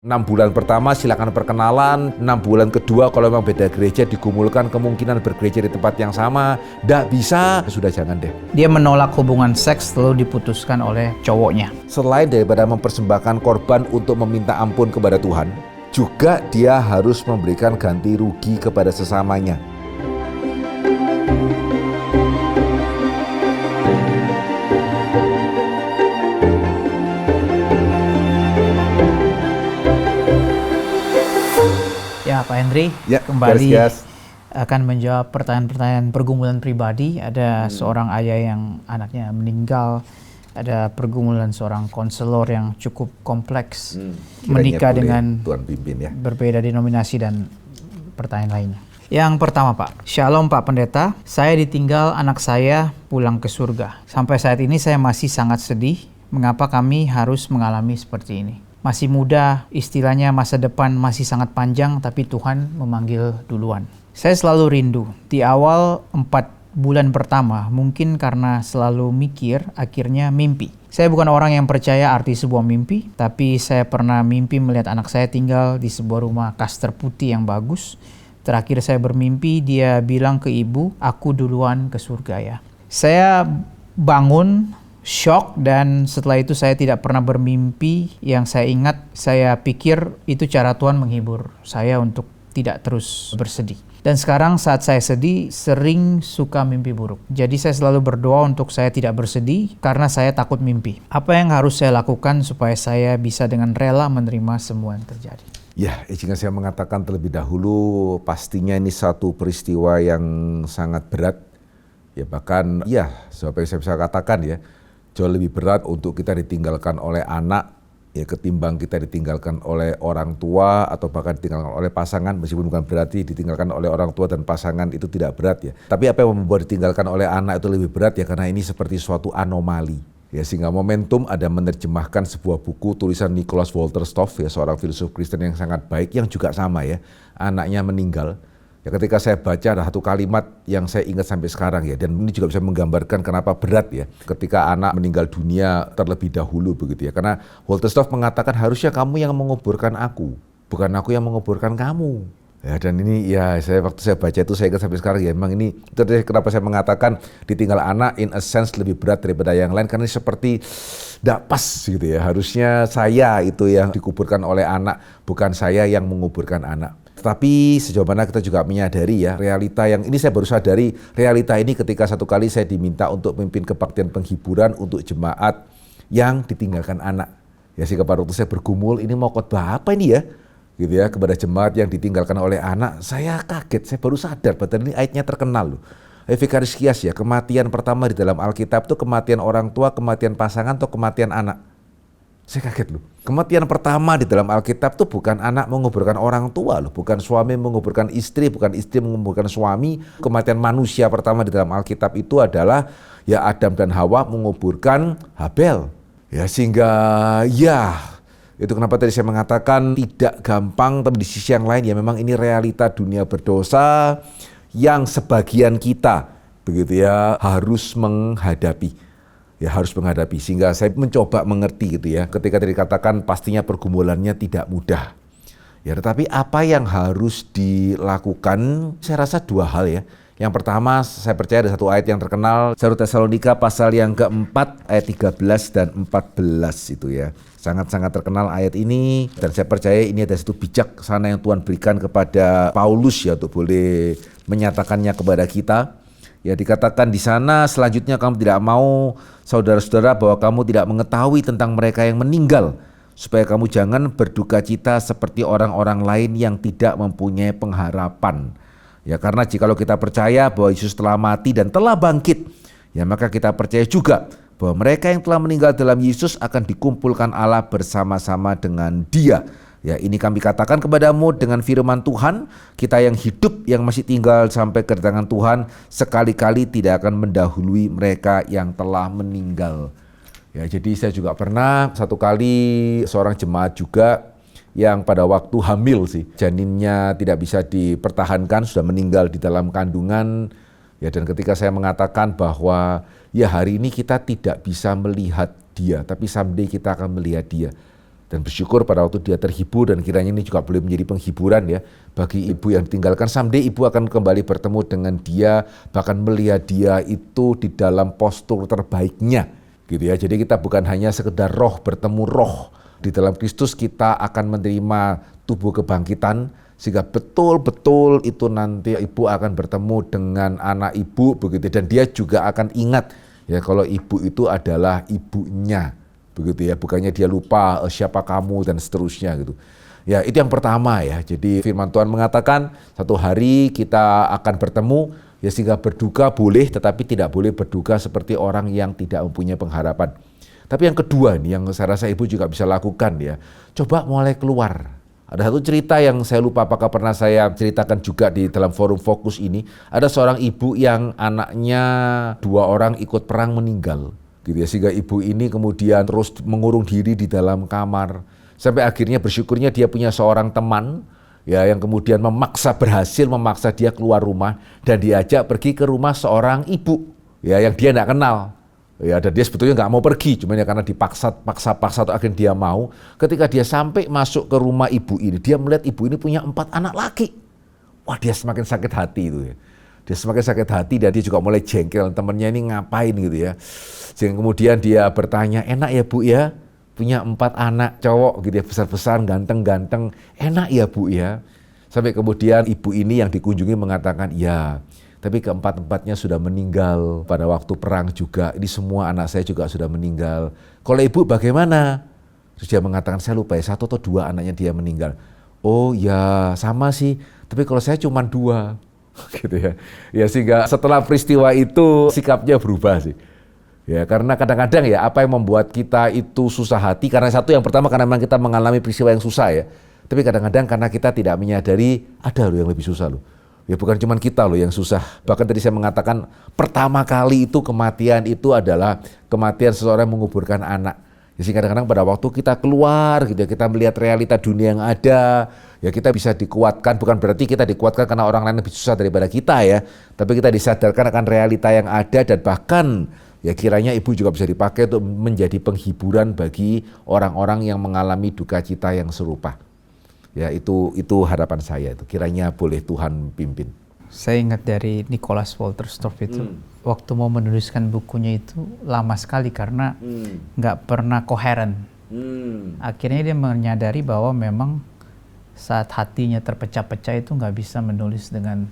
6 bulan pertama silakan perkenalan, 6 bulan kedua kalau memang beda gereja digumulkan kemungkinan bergereja di tempat yang sama. Nggak bisa, sudah jangan deh. Dia menolak hubungan seks lalu diputuskan oleh cowoknya. Selain daripada mempersembahkan korban untuk meminta ampun kepada Tuhan, juga dia harus memberikan ganti rugi kepada sesamanya. Ya, Pak Henry, Ya, kembali Garis. akan menjawab pertanyaan-pertanyaan pergumulan pribadi. Ada seorang ayah yang anaknya meninggal, ada pergumulan seorang konselor yang cukup kompleks, menikah dengan Tuhan pimpin ya. berbeda denominasi dan pertanyaan lainnya. Yang pertama, Pak. Shalom Pak Pendeta, saya ditinggal anak saya pulang ke surga. Sampai saat ini saya masih sangat sedih. Mengapa kami harus mengalami seperti ini? Masih muda, istilahnya masa depan masih sangat panjang, tapi Tuhan memanggil duluan. Saya selalu rindu. Di awal 4 bulan pertama, mungkin karena selalu mikir, akhirnya mimpi. Saya bukan orang yang percaya arti sebuah mimpi, tapi saya pernah mimpi melihat anak saya tinggal di sebuah rumah kaster putih yang bagus. Terakhir saya bermimpi, dia bilang ke ibu, aku duluan ke surga ya. Saya bangun, shock, dan setelah itu saya tidak pernah bermimpi. Yang saya ingat, saya pikir itu cara Tuhan menghibur saya untuk tidak terus bersedih. Dan sekarang saat saya sedih, sering suka mimpi buruk. Jadi saya selalu berdoa untuk saya tidak bersedih karena saya takut mimpi. Apa yang harus saya lakukan supaya saya bisa dengan rela menerima semua yang terjadi? Ya, izinkan saya mengatakan terlebih dahulu, pastinya ini satu peristiwa yang sangat berat. Ya bahkan, ya seperti saya bisa katakan ya, jauh lebih berat untuk kita ditinggalkan oleh anak ya ketimbang kita ditinggalkan oleh orang tua atau bahkan ditinggalkan oleh pasangan, meskipun bukan berarti ditinggalkan oleh orang tua dan pasangan itu tidak berat ya. Tapi apa yang membuat ditinggalkan oleh anak itu lebih berat ya karena ini seperti suatu anomali. Ya sehingga Momentum ada menerjemahkan sebuah buku tulisan Nicholas Walter Stoff ya seorang filsuf Kristen yang sangat baik yang juga sama ya, anaknya meninggal. Ya ketika saya baca ada satu kalimat yang saya ingat sampai sekarang ya, dan ini juga bisa menggambarkan kenapa berat ya ketika anak meninggal dunia terlebih dahulu begitu ya. Karena Walter Stoff mengatakan harusnya kamu yang menguburkan aku, bukan aku yang menguburkan kamu. Ya dan ini ya waktu saya baca itu saya ingat sampai sekarang ya, memang ini itu kenapa saya mengatakan ditinggal anak in a sense lebih berat daripada yang lain, karena ini seperti tidak pas gitu ya. Harusnya saya itu yang dikuburkan oleh anak, bukan saya yang menguburkan anak. Tapi sejauh mana kita juga menyadari ya realita yang ini saya baru sadari realita ini ketika satu kali saya diminta untuk memimpin kebaktian penghiburan untuk jemaat yang ditinggalkan anak. Ya sehingga pada waktu saya bergumul ini mau khotbah apa ini ya gitu ya kepada jemaat yang ditinggalkan oleh anak, saya kaget, saya baru sadar padahal ini ayatnya terkenal loh. Vicarious Kias ya, kematian pertama di dalam Alkitab itu kematian orang tua, kematian pasangan atau kematian anak. Saya kaget loh. Kematian pertama di dalam Alkitab itu bukan anak menguburkan orang tua loh, bukan suami menguburkan istri, bukan istri menguburkan suami. Kematian manusia pertama di dalam Alkitab itu adalah ya Adam dan Hawa menguburkan Habel. Ya sehingga ya itu kenapa tadi saya mengatakan tidak gampang, tapi di sisi yang lain ya memang ini realita dunia berdosa yang sebagian kita begitu ya harus menghadapi. Ya harus menghadapi, sehingga saya mencoba mengerti gitu ya. Ketika tadi dikatakan pastinya pergumulannya tidak mudah. Ya tetapi apa yang harus dilakukan? Saya rasa dua hal ya. Yang pertama saya percaya ada satu ayat yang terkenal, 1 Tesalonika pasal yang keempat ayat 13 dan 14 itu ya. Sangat-sangat terkenal ayat ini dan saya percaya ini ada satu bijaksana yang Tuhan berikan kepada Paulus ya untuk boleh menyatakannya kepada kita. Ya dikatakan di sana selanjutnya kamu tidak mau saudara-saudara bahwa kamu tidak mengetahui tentang mereka yang meninggal supaya kamu jangan berduka cita seperti orang-orang lain yang tidak mempunyai pengharapan. Ya karena jikalau kita percaya bahwa Yesus telah mati dan telah bangkit, ya maka kita percaya juga bahwa mereka yang telah meninggal dalam Yesus akan dikumpulkan Allah bersama-sama dengan Dia. Ya ini kami katakan kepadamu dengan firman Tuhan, kita yang hidup yang masih tinggal sampai kedatangan Tuhan sekali-kali tidak akan mendahului mereka yang telah meninggal. Ya jadi saya juga pernah satu kali seorang jemaat juga yang pada waktu hamil sih, janinnya tidak bisa dipertahankan, sudah meninggal di dalam kandungan. Ya dan ketika saya mengatakan bahwa ya hari ini kita tidak bisa melihat dia, tapi someday kita akan melihat dia. Dan bersyukur pada waktu dia terhibur, dan kiranya ini juga boleh menjadi penghiburan ya bagi ibu yang ditinggalkan. Someday ibu akan kembali bertemu dengan dia, bahkan melihat dia itu di dalam postur terbaiknya gitu ya. Jadi kita bukan hanya sekedar roh bertemu roh. Di dalam Kristus kita akan menerima tubuh kebangkitan, sehingga betul-betul itu nanti ibu akan bertemu dengan anak ibu begitu, dan dia juga akan ingat ya kalau ibu itu adalah ibunya. Begitu ya, bukannya dia lupa siapa kamu dan seterusnya gitu. Ya, itu yang pertama ya. Jadi firman Tuhan mengatakan satu hari kita akan bertemu ya, sehingga berduka boleh, tetapi tidak boleh berduka seperti orang yang tidak mempunyai pengharapan. Tapi yang kedua nih yang saya rasa ibu juga bisa lakukan ya, coba mulai keluar. Ada satu cerita yang saya lupa apakah pernah saya ceritakan juga di dalam forum fokus ini. Ada seorang ibu yang anaknya 2 orang ikut perang meninggal. Gitu ya, sehingga ibu ini kemudian terus mengurung diri di dalam kamar sampai akhirnya bersyukurnya dia punya seorang teman ya yang kemudian berhasil memaksa dia keluar rumah dan diajak pergi ke rumah seorang ibu ya yang dia tidak kenal ya, dan dia sebetulnya nggak mau pergi, cuman ya karena dipaksa atau akhirnya dia mau. Ketika dia sampai masuk ke rumah ibu ini, dia melihat ibu ini punya 4 anak laki. Wah, dia semakin sakit hati itu ya. Dia semakin sakit hati dan dia juga mulai jengkel temannya ini ngapain gitu ya. Sehingga kemudian dia bertanya, enak ya Bu ya punya 4 anak cowok gitu ya, besar-besar, ganteng-ganteng, enak ya Bu ya. Sampai kemudian ibu ini yang dikunjungi mengatakan, ya tapi keempat-empatnya sudah meninggal pada waktu perang juga. Ini semua anak saya juga sudah meninggal. Kalau ibu bagaimana? Terus dia mengatakan, saya lupa ya 1 atau 2 anaknya dia meninggal. Oh ya sama sih, tapi kalau saya cuma 2. Gitu ya. Ya sehingga setelah peristiwa itu sikapnya berubah sih. Ya karena kadang-kadang ya apa yang membuat kita itu susah hati, karena satu yang pertama karena memang kita mengalami peristiwa yang susah ya. Tapi kadang-kadang karena kita tidak menyadari ada loh yang lebih susah loh. Ya bukan cuma kita loh yang susah. Bahkan tadi saya mengatakan pertama kali itu kematian itu adalah kematian seseorang menguburkan anak. Jadi kadang-kadang pada waktu kita keluar gitu ya, kita melihat realita dunia yang ada, ya kita bisa dikuatkan, bukan berarti kita dikuatkan karena orang lain lebih susah daripada kita ya, tapi kita disadarkan akan realita yang ada, dan bahkan ya kiranya ibu juga bisa dipakai untuk menjadi penghiburan bagi orang-orang yang mengalami duka cita yang serupa. Ya itu harapan saya, itu kiranya boleh Tuhan pimpin. Saya ingat dari Nicholas Wolterstorff itu, waktu mau menuliskan bukunya itu lama sekali karena nggak pernah koheren. Akhirnya dia menyadari bahwa memang saat hatinya terpecah-pecah itu nggak bisa menulis dengan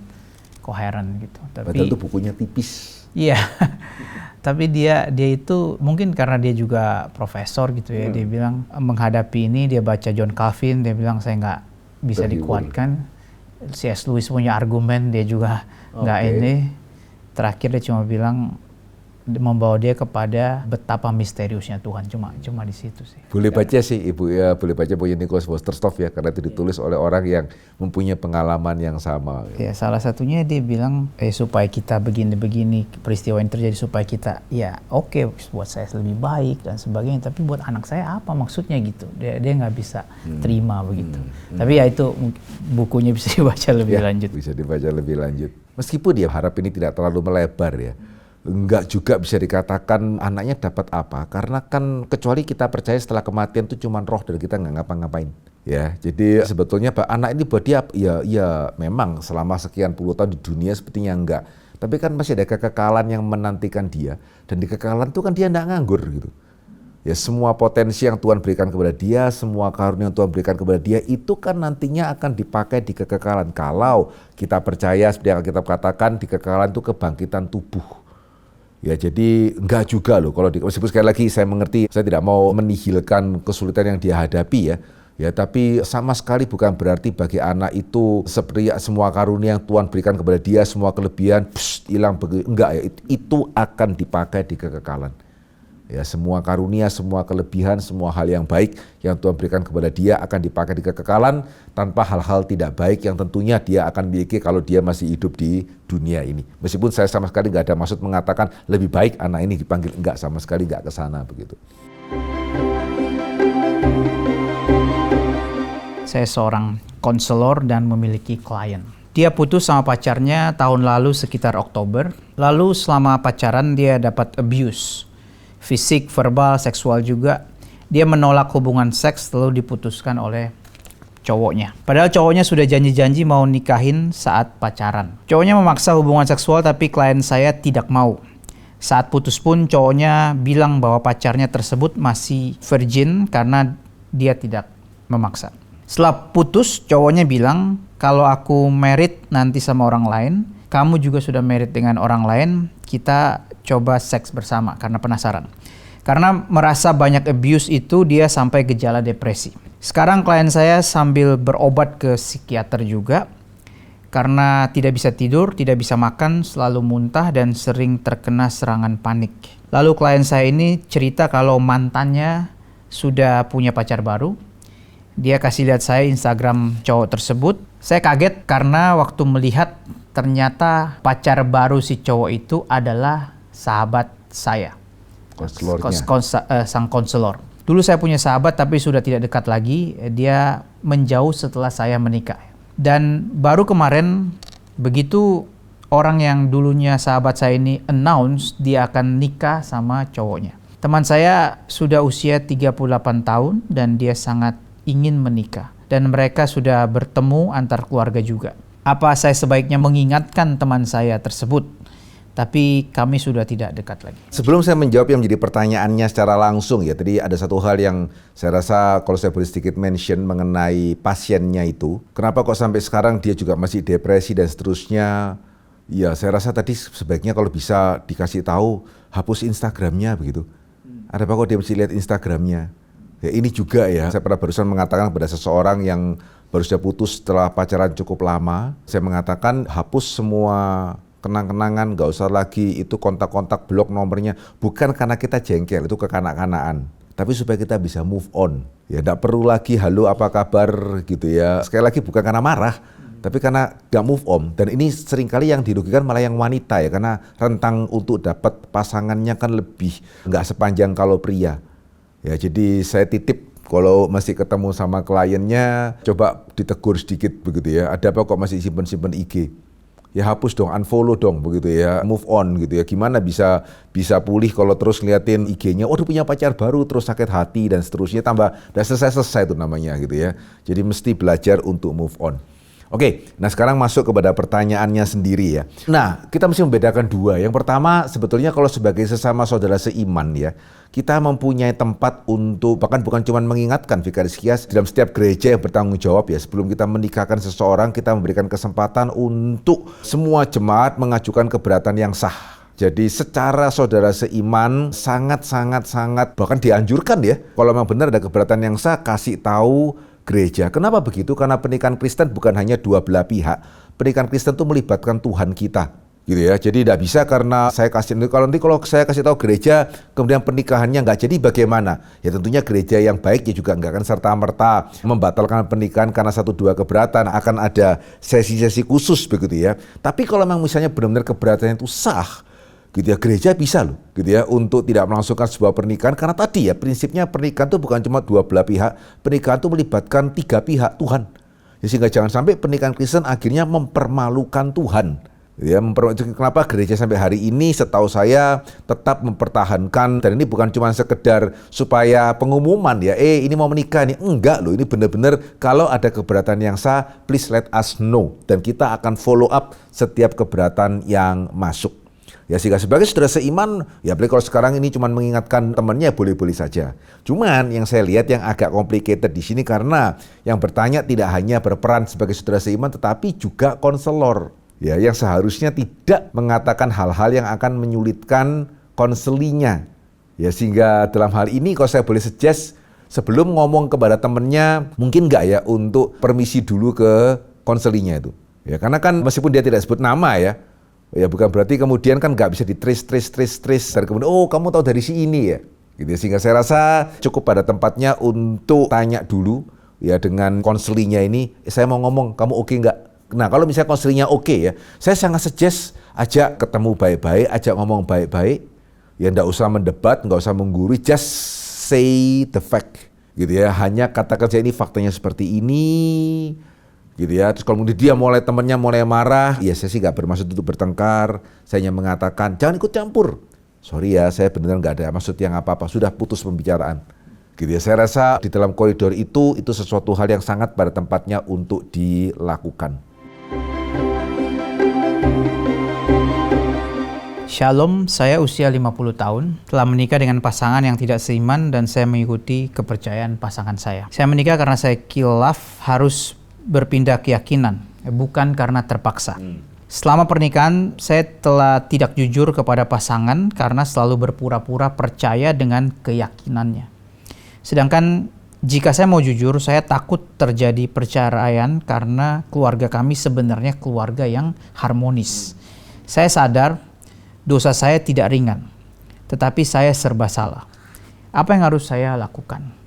koheren gitu. Padahal itu bukunya tipis. Iya, tapi dia itu mungkin karena dia juga profesor gitu ya, dia bilang menghadapi ini dia baca John Calvin, dia bilang saya nggak bisa dikuatkan. C.S. Lewis punya argumen, dia juga nggak ini. Terakhir dia cuma bilang membawa dia kepada betapa misteriusnya Tuhan, cuma di situ sih. Boleh baca sih ibu ya, boleh baca punya Nicholas Wolterstorff ya, karena itu ditulis oleh orang yang mempunyai pengalaman yang sama. Ya salah satunya dia bilang supaya kita begini-begini peristiwa yang terjadi supaya kita ya oke, buat saya lebih baik dan sebagainya, tapi buat anak saya apa maksudnya gitu, dia nggak bisa terima begitu. Tapi ya itu bukunya bisa dibaca lebih lanjut. Bisa dibaca lebih lanjut. Meskipun dia harap ini tidak terlalu melebar ya. Enggak juga bisa dikatakan anaknya dapat apa, karena kan kecuali kita percaya setelah kematian itu cuma roh dan kita nggak ngapa-ngapain ya. Jadi sebetulnya anak ini buat dia ya memang selama sekian puluh tahun di dunia sepertinya enggak, tapi kan masih ada kekekalan yang menantikan dia, dan di kekekalan itu kan dia enggak nganggur gitu ya. Semua potensi yang Tuhan berikan kepada dia, semua karunia yang Tuhan berikan kepada dia itu kan nantinya akan dipakai di kekekalan. Kalau kita percaya seperti yang Alkitab katakan, di kekekalan itu kebangkitan tubuh. Ya jadi enggak juga loh, kalau meskipun sekali lagi saya mengerti, saya tidak mau menihilkan kesulitan yang dia hadapi ya. Ya tapi sama sekali bukan berarti bagi anak itu seperti semua karunia yang Tuhan berikan kepada dia, semua kelebihan hilang begitu. Enggak ya, itu akan dipakai di kekekalan. Ya semua karunia, semua kelebihan, semua hal yang baik yang Tuhan berikan kepada dia akan dipakai di kekekalan, tanpa hal-hal tidak baik yang tentunya dia akan miliki kalau dia masih hidup di dunia ini. Meskipun saya sama sekali nggak ada maksud mengatakan lebih baik anak ini dipanggil, enggak, sama sekali nggak ke sana begitu. Saya seorang konselor dan memiliki klien. Dia putus sama pacarnya tahun lalu sekitar Oktober. Lalu selama pacaran dia dapat abuse. Fisik, verbal, seksual juga. dia menolak hubungan seks lalu diputuskan oleh cowoknya. Padahal cowoknya sudah janji-janji mau nikahin saat pacaran. Cowoknya memaksa hubungan seksual tapi klien saya tidak mau. Saat putus pun cowoknya bilang bahwa pacarnya tersebut masih virgin karena dia tidak memaksa. Setelah putus, cowoknya bilang, kalau aku married nanti sama orang lain, kamu juga sudah married dengan orang lain, kita coba seks bersama karena penasaran. Karena merasa banyak abuse itu, dia sampai gejala depresi. Sekarang klien saya sambil berobat ke psikiater juga, karena tidak bisa tidur, tidak bisa makan, selalu muntah, dan sering terkena serangan panik. Lalu klien saya ini cerita kalau mantannya sudah punya pacar baru. Dia kasih lihat saya Instagram cowok tersebut. Saya kaget karena waktu melihat ternyata pacar baru si cowok itu adalah sahabat saya. Sang konselor. Dulu saya punya sahabat tapi sudah tidak dekat lagi. Dia menjauh setelah saya menikah. Dan baru kemarin begitu orang yang dulunya sahabat saya ini announce dia akan nikah sama cowoknya. Teman saya sudah usia 38 tahun dan dia sangat ingin menikah. Dan mereka sudah bertemu antar keluarga juga. Apa saya sebaiknya mengingatkan teman saya tersebut? Tapi kami sudah tidak dekat lagi. Sebelum saya menjawab yang menjadi pertanyaannya secara langsung ya, tadi ada satu hal yang saya rasa kalau saya boleh sedikit mention mengenai pasiennya itu. Kenapa kok sampai sekarang dia juga masih depresi dan seterusnya? Ya saya rasa tadi sebaiknya kalau bisa dikasih tahu, hapus Instagramnya begitu. Ada apa kok dia mesti lihat Instagramnya? Ya ini juga ya, saya pernah barusan mengatakan kepada seseorang yang baru saja putus setelah pacaran cukup lama. Saya mengatakan hapus semua kenang-kenangan, gak usah lagi itu kontak-kontak, blok nomornya. Bukan karena kita jengkel, itu kekanak-kanaan. Tapi supaya kita bisa move on. Ya gak perlu lagi halo apa kabar gitu ya. Sekali lagi bukan karena marah, tapi karena gak move on. Dan ini seringkali yang dirugikan malah yang wanita ya. Karena rentang untuk dapat pasangannya kan lebih gak sepanjang kalau pria. Ya jadi saya titip kalau masih ketemu sama kliennya, coba ditegur sedikit begitu ya. Ada apa kok masih simpen-simpen IG? Ya hapus dong, unfollow dong begitu ya, move on gitu ya. Gimana bisa pulih kalau terus ngeliatin IG-nya, oh dia punya pacar baru terus sakit hati dan seterusnya, tambah dan selesai itu namanya gitu ya. Jadi mesti belajar untuk move on. Oke, nah sekarang masuk kepada pertanyaannya sendiri ya. Nah, kita mesti membedakan dua. Yang pertama sebetulnya kalau sebagai sesama saudara seiman ya, kita mempunyai tempat untuk, bahkan bukan cuma mengingatkan Vikaris Kias, dalam setiap gereja yang bertanggung jawab ya, sebelum kita menikahkan seseorang, kita memberikan kesempatan untuk semua jemaat mengajukan keberatan yang sah. Jadi secara saudara seiman sangat bahkan dianjurkan ya, kalau memang benar ada keberatan yang sah, kasih tahu gereja. Kenapa begitu? Karena pernikahan Kristen bukan hanya dua belah pihak. Pernikahan Kristen itu melibatkan Tuhan kita. Gitu ya. Jadi tidak bisa karena saya kasih, kalau saya kasih tahu gereja, kemudian pernikahannya nggak jadi bagaimana? Ya tentunya gereja yang baik ya juga nggak akan serta-merta membatalkan pernikahan karena satu dua keberatan. Akan ada sesi-sesi khusus begitu ya. Tapi kalau memang misalnya benar-benar keberatan itu sah, gitu ya, gereja bisa loh gitu ya untuk tidak melangsungkan sebuah pernikahan karena tadi ya prinsipnya pernikahan itu bukan cuma dua belah pihak, pernikahan itu melibatkan tiga pihak, Tuhan. Ya, sehingga jangan sampai pernikahan Kristen akhirnya mempermalukan Tuhan. Ya, kenapa gereja sampai hari ini setahu saya tetap mempertahankan, dan ini bukan cuma sekedar supaya pengumuman ya, ini mau menikah nih, enggak loh, ini benar-benar kalau ada keberatan yang sah, please let us know dan kita akan follow up setiap keberatan yang masuk. Ya sehingga sebagai saudara seiman, ya apalagi kalau sekarang ini cuma mengingatkan temannya boleh-boleh saja. Cuman yang saya lihat yang agak complicated di sini karena yang bertanya tidak hanya berperan sebagai saudara seiman tetapi juga konselor. Ya yang seharusnya tidak mengatakan hal-hal yang akan menyulitkan konselinya. Ya sehingga dalam hal ini kalau saya boleh suggest sebelum ngomong kepada temannya mungkin enggak ya untuk permisi dulu ke konselinya itu. Ya karena kan meskipun dia tidak sebut nama ya bukan berarti kemudian kan nggak bisa di-trace dan kemudian oh kamu tahu dari si ini ya gitu. Sehingga saya rasa cukup pada tempatnya untuk tanya dulu ya dengan konselinya ini, saya mau ngomong kamu oke nggak? Nah kalau misalnya konselinya oke ya, saya sangat suggest ajak ketemu baik-baik, ajak ngomong baik-baik ya, nggak usah mendebat, nggak usah menggurui, just say the fact gitu ya, hanya katakan saja ini faktanya seperti ini gitu ya. Terus kalau dia temannya mulai marah, ya saya sih nggak bermaksud untuk bertengkar, saya hanya mengatakan jangan ikut campur. Sorry ya, saya benar nggak ada maksud yang apa-apa, sudah putus pembicaraan. Gitu ya. Saya rasa di dalam koridor itu sesuatu hal yang sangat pada tempatnya untuk dilakukan. Shalom, saya usia 50 tahun, telah menikah dengan pasangan yang tidak seiman dan saya mengikuti kepercayaan pasangan saya. Saya menikah karena saya khilaf harus berpindah keyakinan, bukan karena terpaksa. Selama pernikahan, saya telah tidak jujur kepada pasangan karena selalu berpura-pura percaya dengan keyakinannya. Sedangkan jika saya mau jujur, saya takut terjadi perceraian karena keluarga kami sebenarnya keluarga yang harmonis. Saya sadar dosa saya tidak ringan, tetapi saya serba salah. Apa yang harus saya lakukan?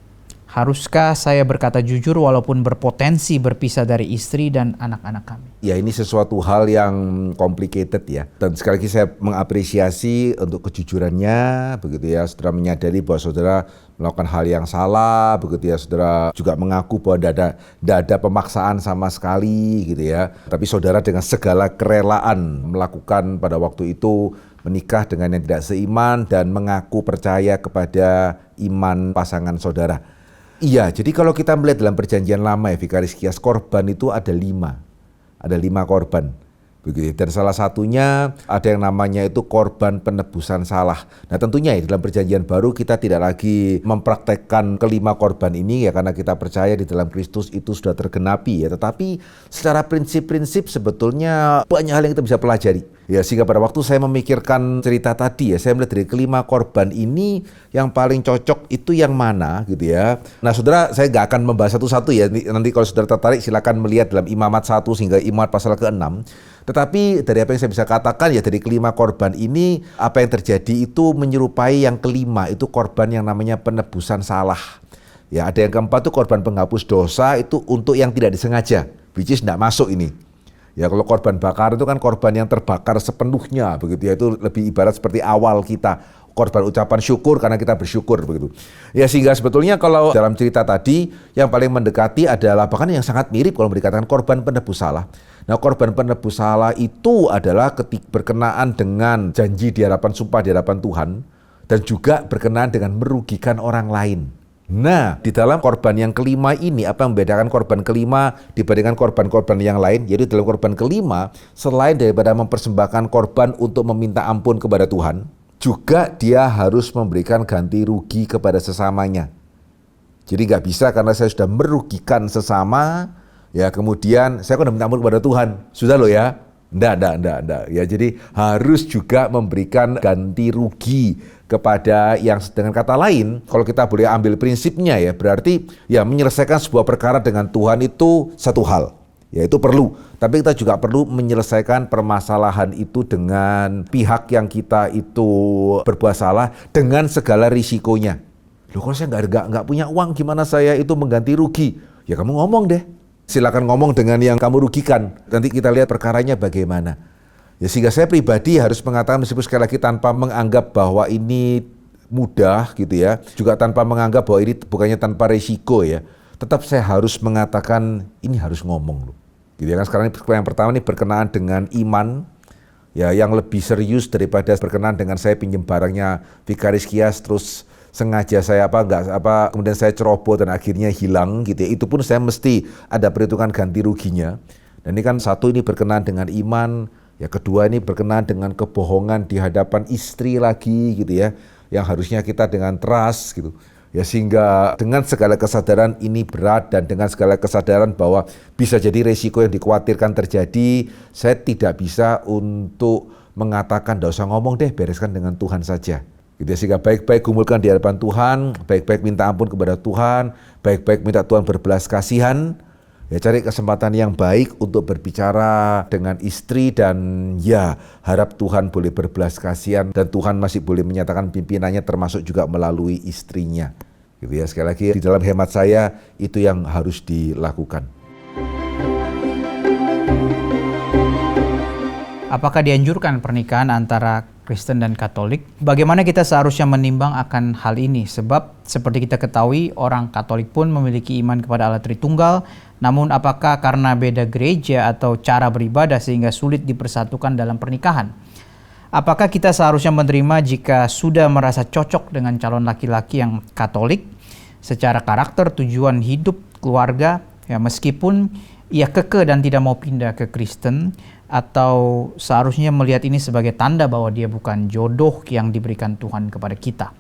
Haruskah saya berkata jujur walaupun berpotensi berpisah dari istri dan anak-anak kami? Ya, ini sesuatu hal yang complicated ya. Dan sekali lagi saya mengapresiasi untuk kejujurannya, begitu ya. Saudara menyadari bahwa saudara melakukan hal yang salah, begitu ya. Saudara juga mengaku bahwa tidak ada pemaksaan sama sekali, gitu ya. Tapi saudara dengan segala kerelaan melakukan pada waktu itu, menikah dengan yang tidak seiman dan mengaku percaya kepada iman pasangan saudara. Iya, jadi kalau kita melihat dalam perjanjian lama ya, Vikaris Kias, korban itu ada 5. Ada 5 korban. Begitu. Dan salah satunya ada yang namanya itu korban penebusan salah. Nah tentunya ya, dalam perjanjian baru kita tidak lagi mempraktekkan kelima korban ini ya, karena kita percaya di dalam Kristus itu sudah tergenapi ya. Tetapi secara prinsip-prinsip sebetulnya banyak hal yang kita bisa pelajari. Ya, sehingga pada waktu saya memikirkan cerita tadi ya, saya melihat dari kelima korban ini yang paling cocok itu yang mana gitu ya. Nah saudara, saya nggak akan membahas satu-satu ya, nanti kalau saudara tertarik silakan melihat dalam Imamat 1 hingga Imamat pasal ke-6. Tetapi dari apa yang saya bisa katakan ya, dari kelima korban ini apa yang terjadi itu menyerupai yang kelima, itu korban yang namanya penebusan salah. Ya, ada yang keempat itu korban penghapus dosa, itu untuk yang tidak disengaja, which is tidak masuk ini. Ya, kalau korban bakar itu kan korban yang terbakar sepenuhnya, begitu ya, itu lebih ibarat seperti awal kita, korban ucapan syukur karena kita bersyukur, begitu. Ya, sehingga sebetulnya kalau dalam cerita tadi yang paling mendekati adalah, bahkan yang sangat mirip kalau dikatakan korban penebus salah. Nah, korban penebus salah itu adalah berkenaan dengan janji di hadapan, sumpah di hadapan Tuhan, dan juga berkenaan dengan merugikan orang lain. Nah, di dalam korban yang kelima ini, apa yang membedakan korban kelima dibandingkan korban-korban yang lain? Yaitu dalam korban kelima, selain daripada mempersembahkan korban untuk meminta ampun kepada Tuhan, juga dia harus memberikan ganti rugi kepada sesamanya. Jadi nggak bisa karena saya sudah merugikan sesama, ya kemudian saya kan minta ampun kepada Tuhan. Sudah loh ya. Enggak. Ya, jadi harus juga memberikan ganti rugi kepada yang, dengan kata lain, kalau kita boleh ambil prinsipnya ya, berarti ya menyelesaikan sebuah perkara dengan Tuhan itu satu hal, ya itu perlu. Tapi kita juga perlu menyelesaikan permasalahan itu dengan pihak yang kita itu berbuat salah dengan segala risikonya. Loh, kalau saya nggak punya uang, gimana saya itu mengganti rugi? Ya kamu ngomong deh. Silakan ngomong dengan yang kamu rugikan. Nanti kita lihat perkaranya bagaimana. Ya, sehingga saya pribadi harus mengatakan, meskipun sekali lagi tanpa menganggap bahwa ini mudah gitu ya, juga tanpa menganggap bahwa ini bukannya tanpa resiko ya, tetap saya harus mengatakan ini harus ngomong loh. Gitu ya kan, sekarang ini yang pertama ini berkenaan dengan iman. Ya, yang lebih serius daripada berkenaan dengan saya pinjam barangnya Vikaris Kias terus sengaja saya kemudian saya ceroboh dan akhirnya hilang gitu ya. Itu pun saya mesti ada perhitungan ganti ruginya. Dan ini kan satu, ini berkenaan dengan iman, ya kedua ini berkenaan dengan kebohongan di hadapan istri lagi gitu ya, yang harusnya kita dengan trust gitu. Ya, sehingga dengan segala kesadaran ini berat dan dengan segala kesadaran bahwa bisa jadi resiko yang dikhawatirkan terjadi, saya tidak bisa untuk mengatakan enggak usah ngomong deh, bereskan dengan Tuhan saja. Gitu ya, sehingga baik-baik gumulkan di hadapan Tuhan, baik-baik minta ampun kepada Tuhan, baik-baik minta Tuhan berbelas kasihan, ya cari kesempatan yang baik untuk berbicara dengan istri dan ya harap Tuhan boleh berbelas kasihan dan Tuhan masih boleh menyatakan pimpinannya termasuk juga melalui istrinya. Gitu ya, sekali lagi di dalam hemat saya itu yang harus dilakukan. Apakah dianjurkan pernikahan antara Kristen dan Katolik? Bagaimana kita seharusnya menimbang akan hal ini? Sebab seperti kita ketahui, orang Katolik pun memiliki iman kepada Allah Tritunggal. Namun apakah karena beda gereja atau cara beribadah sehingga sulit dipersatukan dalam pernikahan? Apakah kita seharusnya menerima jika sudah merasa cocok dengan calon laki-laki yang Katolik, secara karakter, tujuan hidup, keluarga, ya meskipun ia kekeh dan tidak mau pindah ke Kristen, atau seharusnya melihat ini sebagai tanda bahwa dia bukan jodoh yang diberikan Tuhan kepada kita.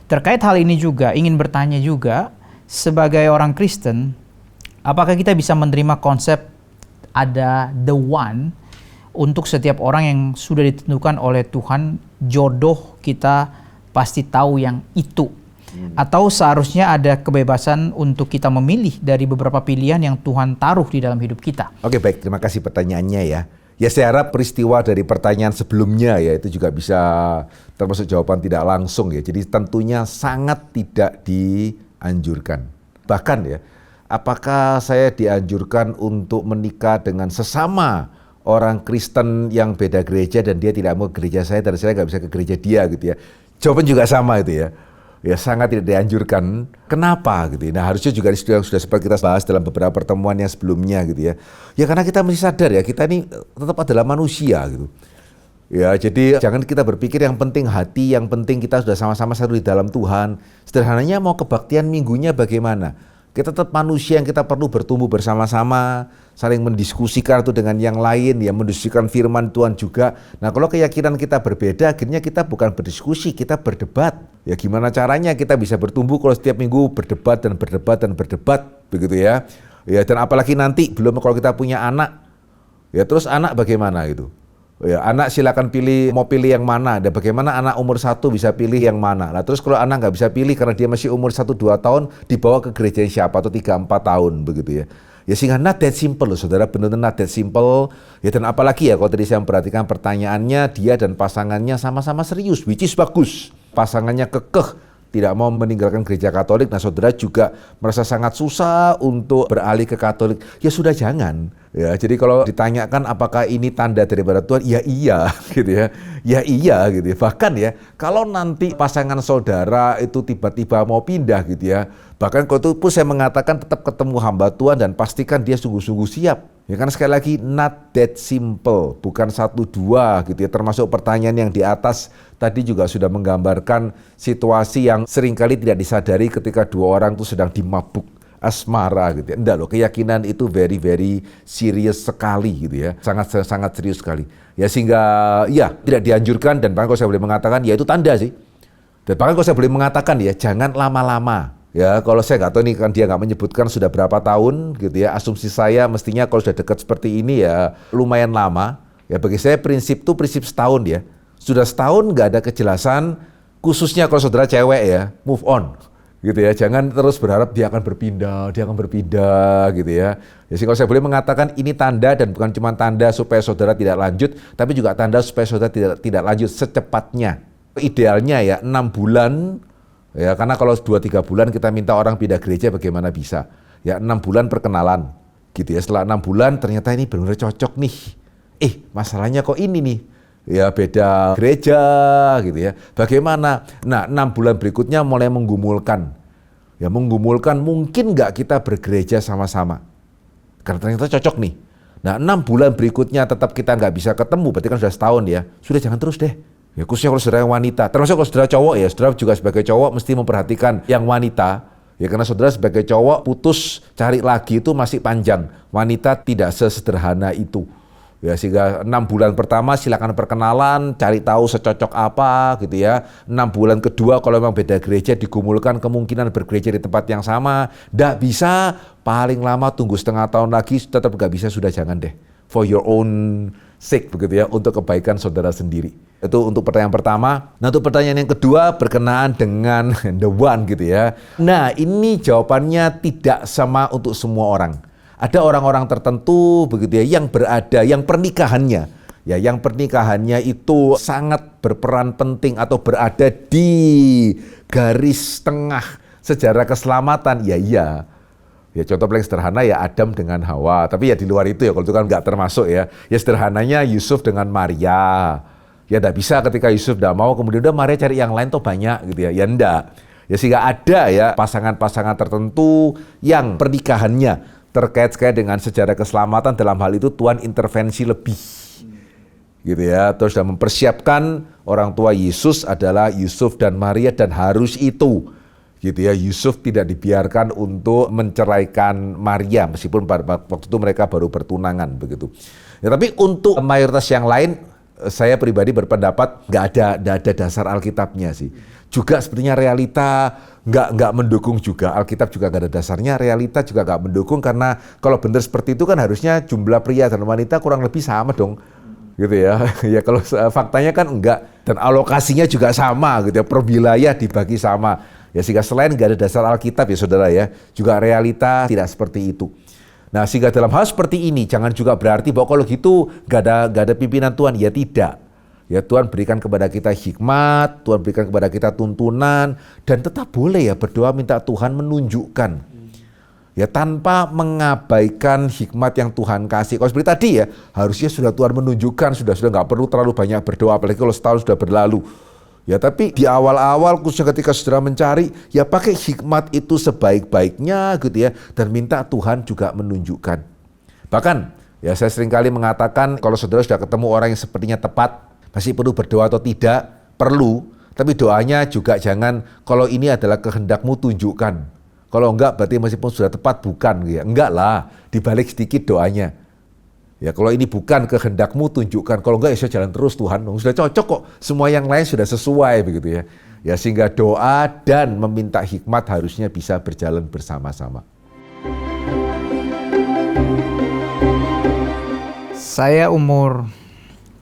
Terkait hal ini juga, ingin bertanya juga, sebagai orang Kristen, apakah kita bisa menerima konsep ada the one untuk setiap orang yang sudah ditentukan oleh Tuhan, jodoh kita pasti tahu yang itu? Atau seharusnya ada kebebasan untuk kita memilih dari beberapa pilihan yang Tuhan taruh di dalam hidup kita? Oke, baik, terima kasih pertanyaannya ya. Ya, saya harap peristiwa dari pertanyaan sebelumnya ya itu juga bisa termasuk jawaban tidak langsung ya. Jadi tentunya sangat tidak dianjurkan. Bahkan ya, apakah saya dianjurkan untuk menikah dengan sesama orang Kristen yang beda gereja dan dia tidak mau ke gereja saya dan saya nggak bisa ke gereja dia gitu ya? Jawaban juga sama itu ya. Ya sangat tidak dianjurkan. Kenapa gitu ya? Nah harusnya juga sudah sempat kita bahas dalam beberapa pertemuan yang sebelumnya gitu ya. Ya karena kita mesti sadar ya kita ini tetap adalah manusia gitu. Ya jadi jangan kita berpikir yang penting hati, yang penting kita sudah sama-sama satu di dalam Tuhan. Sederhananya mau kebaktian minggunya bagaimana? Kita tetap manusia yang kita perlu bertumbuh bersama-sama, saling mendiskusikan itu dengan yang lain, ya mendiskusikan firman Tuhan juga. Nah kalau keyakinan kita berbeda, akhirnya kita bukan berdiskusi, kita berdebat. Ya gimana caranya kita bisa bertumbuh kalau setiap minggu berdebat dan berdebat dan berdebat, begitu ya. Ya dan apalagi nanti belum kalau kita punya anak, ya terus anak bagaimana gitu. Ya, anak silakan pilih mau pilih yang mana. Dan bagaimana anak umur 1 bisa pilih yang mana. Nah terus kalau anak nggak bisa pilih karena dia masih umur 1-2 tahun, dibawa ke gereja siapa atau 3-4 tahun begitu ya. Ya sehingga not that simple loh saudara, benar-benar not that simple. Ya dan apalagi ya kalau tadi saya memperhatikan pertanyaannya, dia dan pasangannya sama-sama serius, which is bagus. Pasangannya kekeh, tidak mau meninggalkan gereja Katolik. Nah saudara juga merasa sangat susah untuk beralih ke Katolik. Ya sudah jangan. Ya, jadi kalau ditanyakan apakah ini tanda daripada Tuhan, ya iya gitu ya. Ya iya gitu ya. Bahkan ya, kalau nanti pasangan saudara itu tiba-tiba mau pindah gitu ya. Bahkan kalau itu pun saya mengatakan tetap ketemu hamba Tuhan dan pastikan dia sungguh-sungguh siap. Ya kan sekali lagi not that simple, bukan 1-2 gitu ya. Termasuk pertanyaan yang di atas tadi juga sudah menggambarkan situasi yang seringkali tidak disadari ketika dua orang itu sedang dimabuk asmara gitu ya. Enggak loh, keyakinan itu very serius sekali gitu ya. Sangat serius sekali. Ya sehingga ya tidak dianjurkan dan bahkan kalau saya boleh mengatakan ya itu tanda sih. Dan bahkan kalau saya boleh mengatakan ya jangan lama-lama. Ya kalau saya nggak tahu nih kan dia nggak menyebutkan sudah berapa tahun gitu ya. Asumsi saya mestinya kalau sudah dekat seperti ini ya lumayan lama. Ya bagi saya prinsip itu prinsip setahun ya. Sudah setahun nggak ada kejelasan, khususnya kalau saudara cewek ya, move on. Gitu ya, jangan terus berharap dia akan berpindah gitu ya. Jadi kalau saya boleh mengatakan ini tanda dan bukan cuma tanda supaya saudara tidak lanjut, tapi juga tanda supaya saudara tidak lanjut secepatnya. Idealnya ya 6 bulan, ya karena kalau 2-3 bulan kita minta orang pindah gereja bagaimana bisa. Ya 6 bulan perkenalan gitu ya, setelah 6 bulan ternyata ini benar-benar cocok nih. Masalahnya kok ini nih. Ya beda gereja gitu ya. Bagaimana? Nah 6 bulan berikutnya mulai menggumulkan. Ya menggumulkan mungkin nggak kita bergereja sama-sama. Karena ternyata cocok nih. Nah 6 bulan berikutnya tetap kita nggak bisa ketemu. Berarti kan sudah setahun ya. Sudah jangan terus deh. Ya khususnya kalau saudara yang wanita. Termasuk kalau saudara cowok ya. Saudara juga sebagai cowok mesti memperhatikan yang wanita. Ya karena saudara sebagai cowok putus cari lagi itu masih panjang. Wanita tidak sesederhana itu. Ya sehingga 6 bulan pertama silakan perkenalan, cari tahu secocok apa gitu ya. 6 bulan kedua kalau memang beda gereja digumulkan kemungkinan bergereja di tempat yang sama. Nggak bisa, paling lama tunggu setengah tahun lagi, tetap nggak bisa sudah jangan deh. For your own sake begitu ya, untuk kebaikan saudara sendiri. Itu untuk pertanyaan pertama. Nah untuk pertanyaan yang kedua berkenaan dengan the one gitu ya. Nah ini jawabannya tidak sama untuk semua orang. Ada orang-orang tertentu begitu ya yang pernikahannya itu sangat berperan penting atau berada di garis tengah sejarah keselamatan. Ya contoh paling sederhana ya Adam dengan Hawa, tapi ya di luar itu ya kalau itu kan nggak termasuk ya. Ya sederhananya Yusuf dengan Maria. Ya enggak bisa ketika Yusuf enggak mau kemudian udah Maria cari yang lain tuh banyak gitu ya. Ya enggak. Ya sehingga ada ya pasangan-pasangan tertentu yang pernikahannya terkait dengan sejarah keselamatan, dalam hal itu Tuhan intervensi lebih gitu ya, terus sudah mempersiapkan orang tua Yesus adalah Yusuf dan Maria dan harus itu gitu ya. Yusuf tidak dibiarkan untuk menceraikan Maria meskipun waktu itu mereka baru bertunangan begitu. Ya, tapi untuk mayoritas yang lain, saya pribadi berpendapat nggak ada dasar Alkitabnya sih. Juga sepertinya realita nggak mendukung juga. Alkitab juga nggak ada dasarnya, realita juga nggak mendukung, karena kalau benar seperti itu kan harusnya jumlah pria dan wanita kurang lebih sama dong. Gitu ya. Ya kalau faktanya kan enggak, dan alokasinya juga sama gitu ya, per wilayah dibagi sama. Ya sehingga selain enggak ada dasar Alkitab ya saudara ya, juga realita tidak seperti itu. Nah sehingga dalam hal seperti ini jangan juga berarti bahwa kalau gitu enggak ada pimpinan Tuhan, ya tidak. Ya Tuhan berikan kepada kita hikmat, Tuhan berikan kepada kita tuntunan, dan tetap boleh ya berdoa minta Tuhan menunjukkan. Ya tanpa mengabaikan hikmat yang Tuhan kasih. Kalau seperti tadi ya, harusnya sudah Tuhan menunjukkan, sudah nggak perlu terlalu banyak berdoa, apalagi kalau setahun sudah berlalu. Ya tapi di awal-awal khususnya ketika saudara mencari, ya pakai hikmat itu sebaik-baiknya gitu ya, dan minta Tuhan juga menunjukkan. Bahkan ya saya seringkali mengatakan kalau saudara sudah ketemu orang yang sepertinya tepat, masih perlu berdoa atau tidak? Perlu, tapi doanya juga jangan kalau ini adalah kehendakmu tunjukkan. Kalau enggak berarti meskipun sudah tepat bukan ya. Enggak lah, dibalik sedikit doanya. Ya kalau ini bukan kehendakmu tunjukkan. Kalau enggak ya jalan terus Tuhan. Sudah cocok kok. Semua yang lain sudah sesuai begitu ya. Ya sehingga doa dan meminta hikmat harusnya bisa berjalan bersama-sama. Saya umur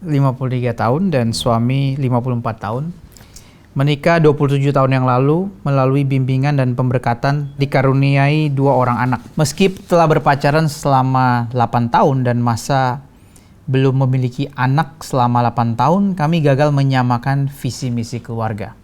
53 tahun dan suami 54 tahun. Menikah 27 tahun yang lalu melalui bimbingan dan pemberkatan dikaruniai 2 orang anak. Meski telah berpacaran selama 8 tahun dan masa belum memiliki anak selama 8 tahun, kami gagal menyamakan visi misi keluarga.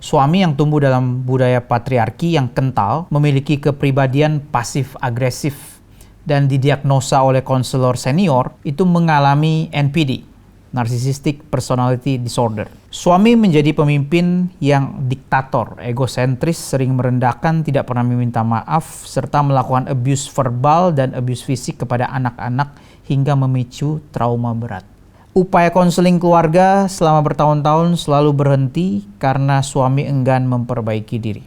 Suami yang tumbuh dalam budaya patriarki yang kental memiliki kepribadian pasif agresif dan didiagnosa oleh konselor senior itu mengalami NPD. Narcissistic Personality Disorder. Suami menjadi pemimpin yang diktator, egosentris, sering merendahkan, tidak pernah meminta maaf, serta melakukan abuse verbal dan abuse fisik kepada anak-anak hingga memicu trauma berat. Upaya konseling keluarga selama bertahun-tahun selalu berhenti karena suami enggan memperbaiki diri.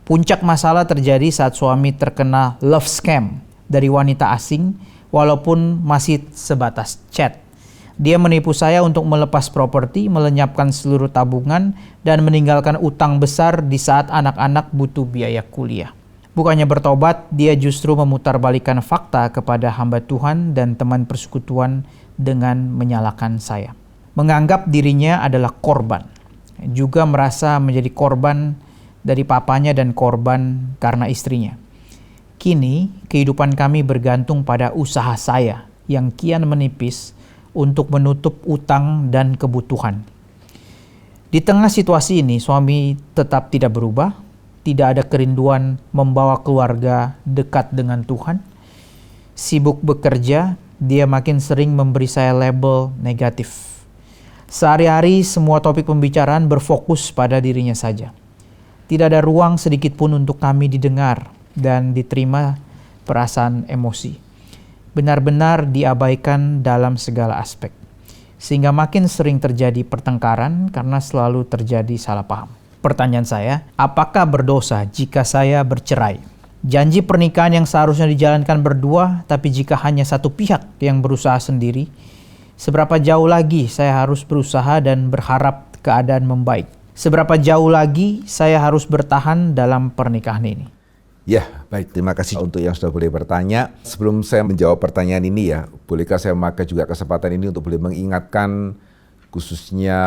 Puncak masalah terjadi saat suami terkena love scam dari wanita asing, walaupun masih sebatas chat. Dia menipu saya untuk melepas properti, melenyapkan seluruh tabungan, dan meninggalkan utang besar di saat anak-anak butuh biaya kuliah. Bukannya bertobat, dia justru memutarbalikkan fakta kepada hamba Tuhan dan teman persekutuan dengan menyalahkan saya. Menganggap dirinya adalah korban. Juga merasa menjadi korban dari papanya dan korban karena istrinya. Kini, kehidupan kami bergantung pada usaha saya yang kian menipis untuk menutup utang dan kebutuhan. Di tengah situasi ini, suami tetap tidak berubah, tidak ada kerinduan membawa keluarga dekat dengan Tuhan. Sibuk bekerja, dia makin sering memberi saya label negatif. Sehari-hari semua topik pembicaraan berfokus pada dirinya saja. Tidak ada ruang sedikit pun untuk kami didengar dan diterima perasaan emosi. Benar-benar diabaikan dalam segala aspek. Sehingga makin sering terjadi pertengkaran karena selalu terjadi salah paham. Pertanyaan saya, apakah berdosa jika saya bercerai? Janji pernikahan yang seharusnya dijalankan berdua, tapi jika hanya satu pihak yang berusaha sendiri, seberapa jauh lagi saya harus berusaha dan berharap keadaan membaik? Seberapa jauh lagi saya harus bertahan dalam pernikahan ini? Ya, baik. Terima kasih untuk yang sudah boleh bertanya. Sebelum saya menjawab pertanyaan ini ya, bolehkah saya memakai juga kesempatan ini untuk boleh mengingatkan khususnya,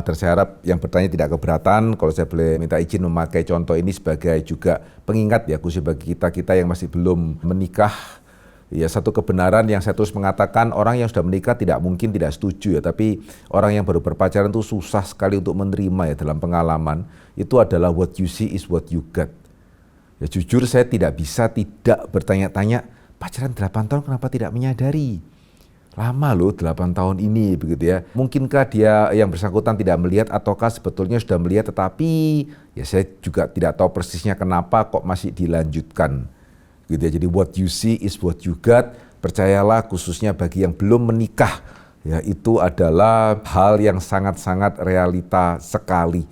saya harap yang bertanya tidak keberatan kalau saya boleh minta izin memakai contoh ini sebagai juga pengingat ya, khususnya bagi kita yang masih belum menikah. Ya, satu kebenaran yang saya terus mengatakan, orang yang sudah menikah tidak mungkin tidak setuju ya, tapi orang yang baru berpacaran itu susah sekali untuk menerima ya dalam pengalaman. Itu adalah what you see is what you get. Ya jujur saya tidak bisa tidak bertanya-tanya, pacaran 8 tahun kenapa tidak menyadari? Lama loh 8 tahun ini begitu ya. Mungkinkah dia yang bersangkutan tidak melihat ataukah sebetulnya sudah melihat, tetapi ya saya juga tidak tahu persisnya kenapa kok masih dilanjutkan. Gitu ya. Jadi what you see is what you got. Percayalah khususnya bagi yang belum menikah, ya itu adalah hal yang sangat-sangat realita sekali.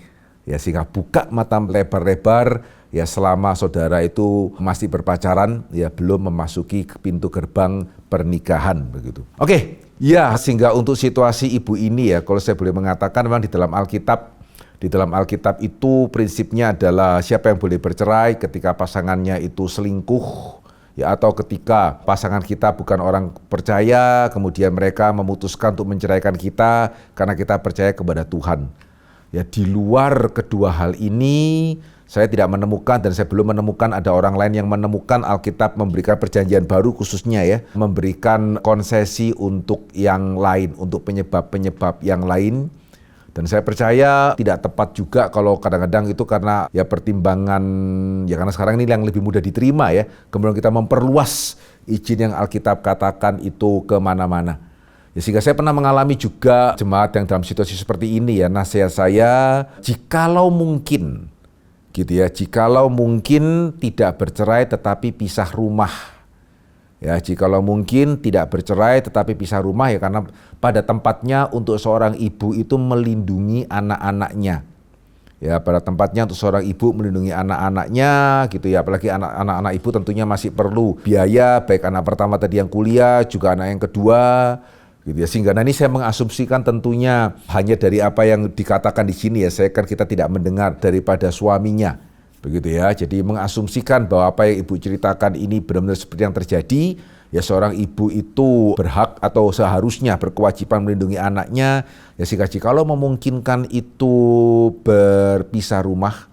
Ya, sehingga buka mata lebar-lebar ya selama saudara itu masih berpacaran, ya belum memasuki pintu gerbang pernikahan begitu. Oke, ya sehingga untuk situasi ibu ini ya, kalau saya boleh mengatakan memang di dalam Alkitab itu prinsipnya adalah siapa yang boleh bercerai ketika pasangannya itu selingkuh, ya atau ketika pasangan kita bukan orang percaya, kemudian mereka memutuskan untuk menceraikan kita karena kita percaya kepada Tuhan. Ya, di luar kedua hal ini saya tidak menemukan dan saya belum menemukan ada orang lain yang menemukan Alkitab memberikan perjanjian baru khususnya ya, memberikan konsesi untuk yang lain, untuk penyebab-penyebab yang lain. Dan saya percaya tidak tepat juga kalau kadang-kadang itu karena ya pertimbangan, ya karena sekarang ini yang lebih mudah diterima ya, kemudian kita memperluas izin yang Alkitab katakan itu kemana-mana. Ya, sehingga saya pernah mengalami juga jemaat yang dalam situasi seperti ini ya, nasihat saya, jikalau mungkin tidak bercerai tetapi pisah rumah. Ya, jikalau mungkin tidak bercerai tetapi pisah rumah ya, karena pada tempatnya untuk seorang ibu itu melindungi anak-anaknya. Ya, pada tempatnya untuk seorang ibu melindungi anak-anaknya gitu ya, apalagi anak-anak ibu tentunya masih perlu biaya, baik anak pertama tadi yang kuliah, juga anak yang kedua. Gitu ya, sehingga ini saya mengasumsikan tentunya hanya dari apa yang dikatakan di sini ya, kita tidak mendengar daripada suaminya, begitu ya. Jadi mengasumsikan bahwa apa yang ibu ceritakan ini benar-benar seperti yang terjadi, ya seorang ibu itu berhak atau seharusnya berkewajiban melindungi anaknya, ya sehingga kalau memungkinkan itu berpisah rumah,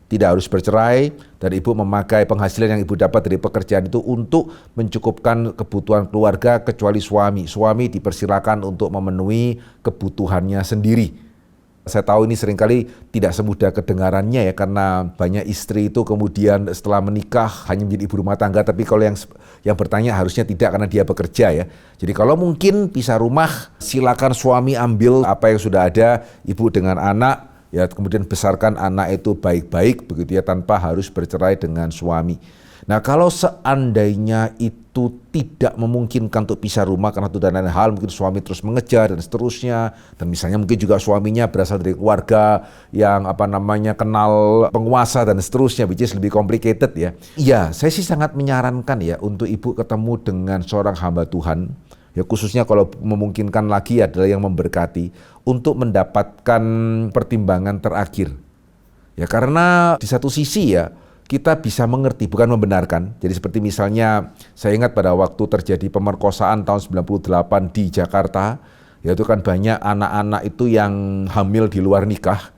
tidak harus bercerai, dan ibu memakai penghasilan yang ibu dapat dari pekerjaan itu untuk mencukupkan kebutuhan keluarga kecuali suami. Suami dipersilakan untuk memenuhi kebutuhannya sendiri. Saya tahu ini seringkali tidak semudah kedengarannya ya, karena banyak istri itu kemudian setelah menikah hanya menjadi ibu rumah tangga, tapi kalau yang bertanya harusnya tidak karena dia bekerja ya. Jadi kalau mungkin pisah rumah, silakan suami ambil apa yang sudah ada, ibu dengan anak, ya kemudian besarkan anak itu baik-baik begitu ya, tanpa harus bercerai dengan suami. Nah, kalau seandainya itu tidak memungkinkan untuk pisah rumah karena itu dan lain hal, mungkin suami terus mengejar dan seterusnya, dan misalnya mungkin juga suaminya berasal dari keluarga yang kenal penguasa dan seterusnya, which is lebih complicated ya. Iya, saya sih sangat menyarankan ya untuk ibu ketemu dengan seorang hamba Tuhan, ya khususnya kalau memungkinkan lagi adalah yang memberkati, untuk mendapatkan pertimbangan terakhir. Ya karena di satu sisi ya kita bisa mengerti, bukan membenarkan. Jadi seperti misalnya saya ingat pada waktu terjadi pemerkosaan tahun 98 di Jakarta, yaitu kan banyak anak-anak itu yang hamil di luar nikah.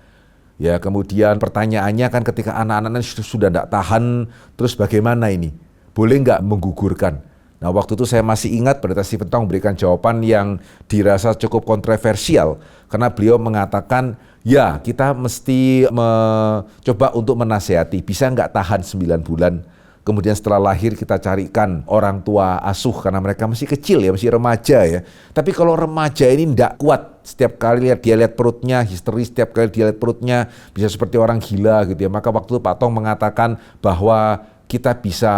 Ya kemudian pertanyaannya kan ketika anak-anak sudah tidak tahan, terus bagaimana ini? Boleh nggak menggugurkan? Nah, waktu itu saya masih ingat Pendeta Stephen Tong memberikan jawaban yang dirasa cukup kontroversial, karena beliau mengatakan, ya kita mesti mencoba untuk menasihati, bisa nggak tahan 9 bulan, kemudian setelah lahir kita carikan orang tua asuh, karena mereka masih kecil ya, masih remaja ya. Tapi kalau remaja ini nggak kuat, setiap kali dia lihat perutnya, histeris, setiap kali dia lihat perutnya bisa seperti orang gila gitu ya, maka waktu itu Pak Tong mengatakan bahwa kita bisa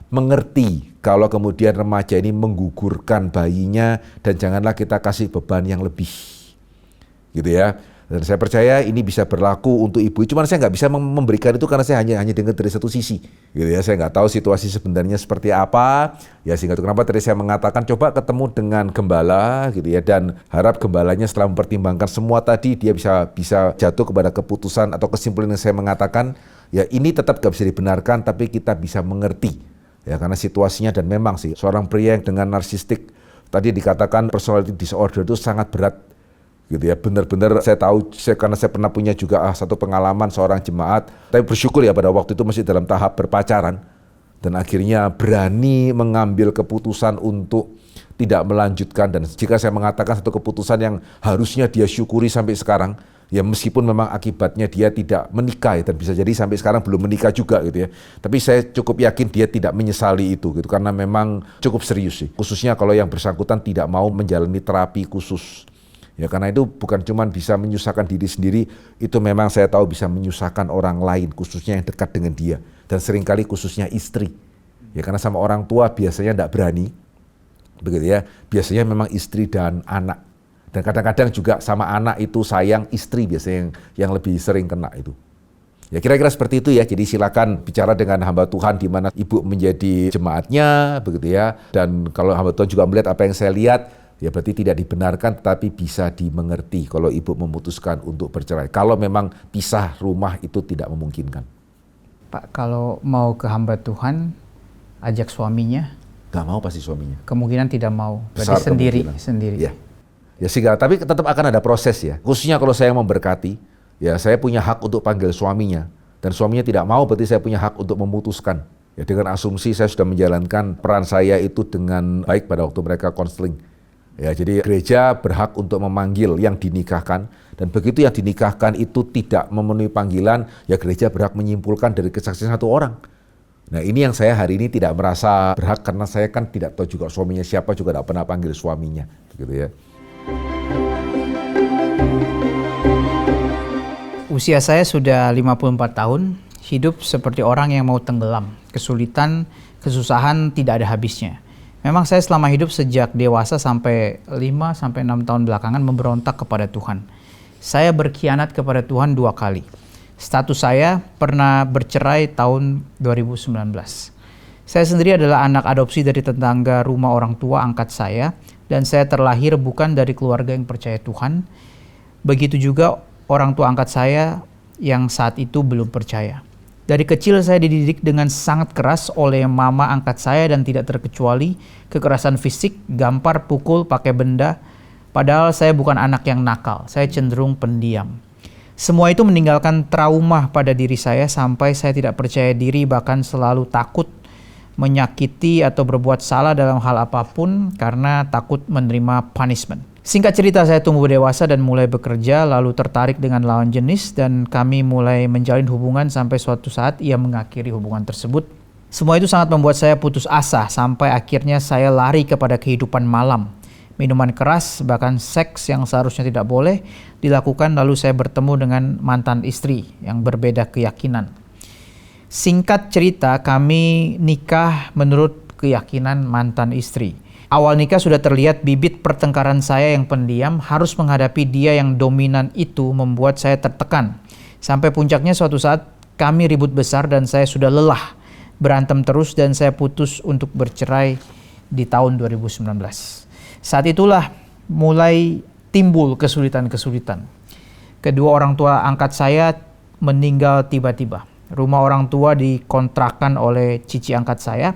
mengerti kalau kemudian remaja ini menggugurkan bayinya, dan janganlah kita kasih beban yang lebih, gitu ya. Dan saya percaya ini bisa berlaku untuk ibu. Cuman saya nggak bisa memberikan itu karena saya hanya dengar dari satu sisi, gitu ya. Saya nggak tahu situasi sebenarnya seperti apa. Ya sehingga itu kenapa tadi saya mengatakan coba ketemu dengan gembala, gitu ya, dan harap gembalanya setelah mempertimbangkan semua tadi dia bisa jatuh kepada keputusan atau kesimpulan yang saya mengatakan. Ya ini tetap gak bisa dibenarkan, tapi kita bisa mengerti. Ya karena situasinya, dan memang sih seorang pria yang dengan narsistik, tadi dikatakan personality disorder itu sangat berat. Gitu ya, benar-benar saya tahu, karena saya pernah punya juga satu pengalaman seorang jemaat, tapi bersyukur ya pada waktu itu masih dalam tahap berpacaran, dan akhirnya berani mengambil keputusan untuk tidak melanjutkan. Dan jika saya mengatakan satu keputusan yang harusnya dia syukuri sampai sekarang, ya meskipun memang akibatnya dia tidak menikah ya, dan bisa jadi sampai sekarang belum menikah juga gitu ya. Tapi saya cukup yakin dia tidak menyesali itu gitu, karena memang cukup serius sih. Khususnya kalau yang bersangkutan tidak mau menjalani terapi khusus. Ya karena itu bukan cuma bisa menyusahkan diri sendiri, itu memang saya tahu bisa menyusahkan orang lain, khususnya yang dekat dengan dia. Dan seringkali khususnya istri. Ya karena sama orang tua biasanya tidak berani, begitu ya. Biasanya memang istri dan anak. Dan kadang-kadang juga sama anak itu sayang, istri biasanya yang lebih sering kena itu. Ya kira-kira seperti itu ya. Jadi silakan bicara dengan hamba Tuhan di mana ibu menjadi jemaatnya, begitu ya. Dan kalau hamba Tuhan juga melihat apa yang saya lihat, ya berarti tidak dibenarkan, tetapi bisa dimengerti kalau ibu memutuskan untuk bercerai. Kalau memang pisah rumah itu tidak memungkinkan. Pak, kalau mau ke hamba Tuhan, ajak suaminya. Gak mau pasti suaminya. Kemungkinan tidak mau. Besar Berarti sendiri. Ya. Ya sehingga, tapi tetap akan ada proses ya. Khususnya kalau saya memberkati, ya saya punya hak untuk panggil suaminya. Dan suaminya tidak mau, berarti saya punya hak untuk memutuskan. Ya dengan asumsi saya sudah menjalankan peran saya itu dengan baik pada waktu mereka konseling. Ya jadi gereja berhak untuk memanggil yang dinikahkan. Dan begitu yang dinikahkan itu tidak memenuhi panggilan, ya gereja berhak menyimpulkan dari kesaksian satu orang. Nah ini yang saya hari ini tidak merasa berhak karena saya kan tidak tahu juga suaminya siapa, juga tidak pernah panggil suaminya, begitu ya. Usia saya sudah 54 tahun, hidup seperti orang yang mau tenggelam. Kesulitan, kesusahan tidak ada habisnya. Memang saya selama hidup sejak dewasa sampai 5-6 tahun belakangan memberontak kepada Tuhan. Saya berkhianat kepada Tuhan 2 kali. Status saya pernah bercerai tahun 2019. Saya sendiri adalah anak adopsi dari tetangga rumah orang tua angkat saya, dan saya terlahir bukan dari keluarga yang percaya Tuhan. Begitu juga orang tua angkat saya yang saat itu belum percaya. Dari kecil saya dididik dengan sangat keras oleh mama angkat saya dan tidak terkecuali kekerasan fisik, gampar, pukul, pakai benda. Padahal saya bukan anak yang nakal, saya cenderung pendiam. Semua itu meninggalkan trauma pada diri saya sampai saya tidak percaya diri, bahkan selalu takut menyakiti atau berbuat salah dalam hal apapun karena takut menerima punishment. Singkat cerita, saya tumbuh dewasa dan mulai bekerja, lalu tertarik dengan lawan jenis dan kami mulai menjalin hubungan sampai suatu saat ia mengakhiri hubungan tersebut. Semua itu sangat membuat saya putus asa sampai akhirnya saya lari kepada kehidupan malam. Minuman keras, bahkan seks yang seharusnya tidak boleh dilakukan, lalu saya bertemu dengan mantan istri yang berbeda keyakinan. Singkat cerita, kami nikah menurut keyakinan mantan istri. Awal nikah sudah terlihat bibit pertengkaran saya yang pendiam harus menghadapi dia yang dominan itu membuat saya tertekan. Sampai puncaknya suatu saat kami ribut besar dan saya sudah lelah berantem terus dan saya putus untuk bercerai di tahun 2019. Saat itulah mulai timbul kesulitan-kesulitan. Kedua orang tua angkat saya meninggal tiba-tiba. Rumah orang tua dikontrakan oleh cici angkat saya.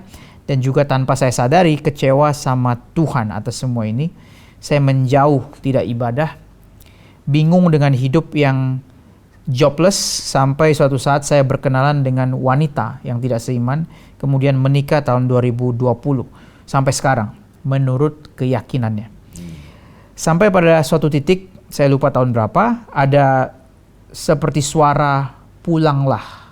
Dan juga tanpa saya sadari kecewa sama Tuhan atas semua ini. Saya menjauh, tidak ibadah. Bingung dengan hidup yang jobless. Sampai suatu saat saya berkenalan dengan wanita yang tidak seiman. Kemudian menikah tahun 2020. Sampai sekarang. Menurut keyakinannya. Sampai pada suatu titik, saya lupa tahun berapa, ada seperti suara pulanglah.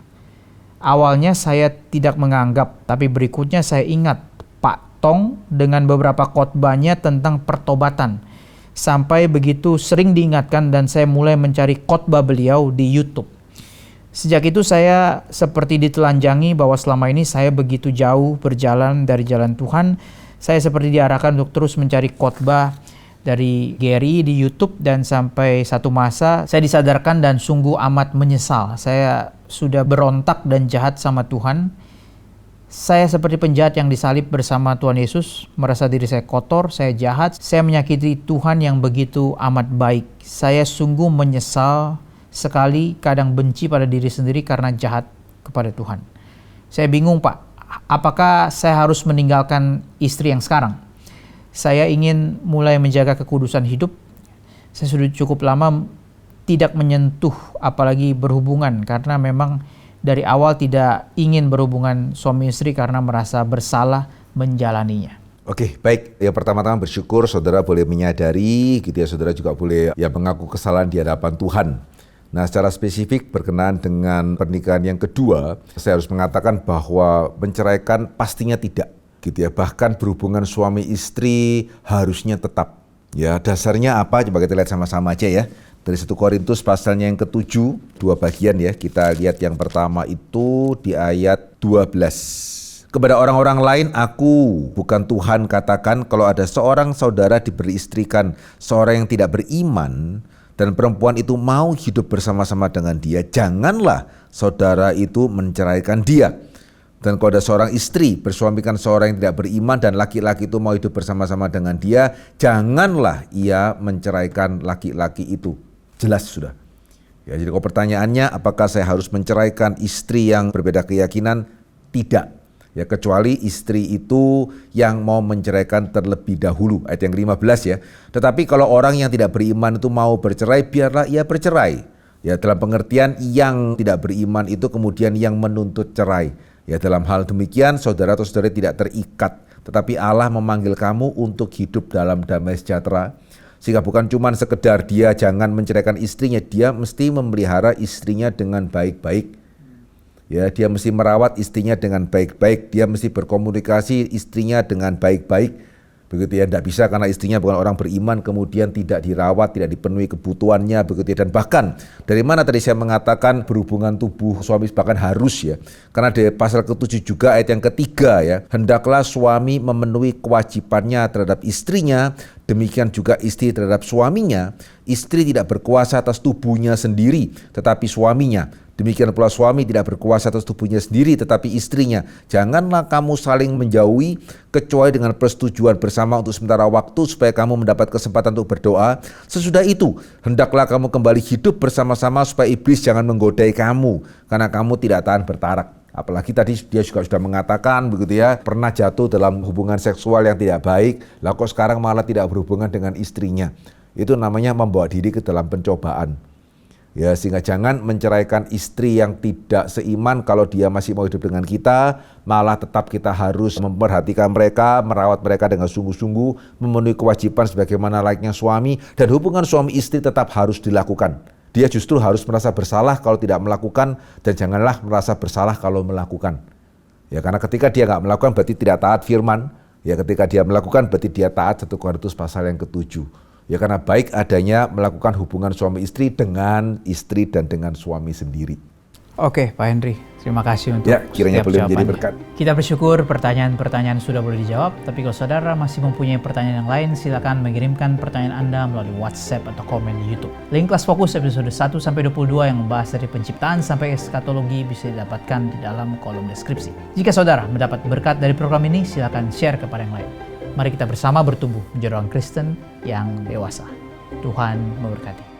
Awalnya saya tidak menganggap, tapi berikutnya saya ingat Pak Tong dengan beberapa khotbahnya tentang pertobatan. Sampai begitu sering diingatkan dan saya mulai mencari khotbah beliau di YouTube. Sejak itu saya seperti ditelanjangi bahwa selama ini saya begitu jauh berjalan dari jalan Tuhan. Saya seperti diarahkan untuk terus mencari khotbah dari Gary di YouTube dan sampai satu masa saya disadarkan dan sungguh amat menyesal. Saya sudah berontak dan jahat sama Tuhan. Saya seperti penjahat yang disalib bersama Tuhan Yesus, merasa diri saya kotor, saya jahat, saya menyakiti Tuhan yang begitu amat baik. Saya sungguh menyesal sekali, kadang benci pada diri sendiri karena jahat kepada Tuhan. Saya bingung, Pak. Apakah saya harus meninggalkan istri yang sekarang? Saya ingin mulai menjaga kekudusan hidup. Saya sudah cukup lama tidak menyentuh apalagi berhubungan karena memang dari awal tidak ingin berhubungan suami istri karena merasa bersalah menjalaninya. Oke, baik. Yang pertama-tama bersyukur saudara boleh menyadari, gitu ya, saudara juga boleh ya mengaku kesalahan di hadapan Tuhan. Nah, secara spesifik berkenaan dengan pernikahan yang kedua, saya harus mengatakan bahwa menceraikan pastinya tidak, gitu ya. Bahkan berhubungan suami istri harusnya tetap. Ya, dasarnya apa? Coba kita lihat sama-sama aja ya. Dari 1 Korintus pasalnya yang ke-7, 2 bagian ya. Kita lihat yang pertama itu di ayat 12. Kepada orang-orang lain, aku bukan Tuhan katakan kalau ada seorang saudara diberi istrikan seorang yang tidak beriman dan perempuan itu mau hidup bersama-sama dengan dia, janganlah saudara itu menceraikan dia. Dan kalau ada seorang istri bersuamikan seorang yang tidak beriman dan laki-laki itu mau hidup bersama-sama dengan dia, janganlah ia menceraikan laki-laki itu. Jelas sudah. Ya, jadi kalau pertanyaannya apakah saya harus menceraikan istri yang berbeda keyakinan? Tidak. Ya, kecuali istri itu yang mau menceraikan terlebih dahulu, ayat yang 15 ya. Tetapi kalau orang yang tidak beriman itu mau bercerai, biarlah ia bercerai. Ya, dalam pengertian yang tidak beriman itu kemudian yang menuntut cerai. Ya, dalam hal demikian saudara atau saudari tidak terikat, tetapi Allah memanggil kamu untuk hidup dalam damai sejahtera. Sehingga bukan cuma sekedar dia jangan menceraikan istrinya, dia mesti memelihara istrinya dengan baik-baik. Ya, dia mesti merawat istrinya dengan baik-baik, dia mesti berkomunikasi istrinya dengan baik-baik. Begitu ya, tidak bisa karena istrinya bukan orang beriman kemudian tidak dirawat, tidak dipenuhi kebutuhannya, begitu ya. Dan bahkan dari mana tadi saya mengatakan berhubungan tubuh suami bahkan harus ya. Karena di pasal ke-7 juga ayat yang ketiga ya, hendaklah suami memenuhi kewajibannya terhadap istrinya, demikian juga istri terhadap suaminya. Istri tidak berkuasa atas tubuhnya sendiri, tetapi suaminya. Demikian pula suami tidak berkuasa atas tubuhnya sendiri tetapi istrinya. Janganlah kamu saling menjauhi kecuali dengan persetujuan bersama untuk sementara waktu supaya kamu mendapat kesempatan untuk berdoa. Sesudah itu hendaklah kamu kembali hidup bersama-sama supaya iblis jangan menggodai kamu karena kamu tidak tahan bertarak. Apalagi tadi dia juga sudah mengatakan begitu ya, pernah jatuh dalam hubungan seksual yang tidak baik, lah kok sekarang malah tidak berhubungan dengan istrinya. Itu namanya membawa diri ke dalam pencobaan. Ya, sehingga jangan menceraikan istri yang tidak seiman kalau dia masih mau hidup dengan kita, malah tetap kita harus memperhatikan mereka, merawat mereka dengan sungguh-sungguh, memenuhi kewajiban sebagaimana layaknya suami, dan hubungan suami istri tetap harus dilakukan. Dia justru harus merasa bersalah kalau tidak melakukan, dan janganlah merasa bersalah kalau melakukan. Ya, karena ketika dia nggak melakukan berarti tidak taat firman, ya ketika dia melakukan berarti dia taat 1 Korintus pasal yang ke-7. Ya, karena baik adanya melakukan hubungan suami istri dengan istri dan dengan suami sendiri. Oke, Pak Henry, terima kasih untuk kiranya setiap boleh menjadi jawabannya. berkat. Kita bersyukur pertanyaan-pertanyaan sudah boleh dijawab, tapi kalau saudara masih mempunyai pertanyaan yang lain, silakan mengirimkan pertanyaan Anda melalui WhatsApp atau komen di YouTube. Link kelas fokus episode 1-22 yang membahas dari penciptaan sampai eskatologi bisa didapatkan di dalam kolom deskripsi. Jika saudara mendapat berkat dari program ini, silakan share kepada yang lain. Mari kita bersama bertumbuh menjadi orang Kristen yang dewasa. Tuhan memberkati.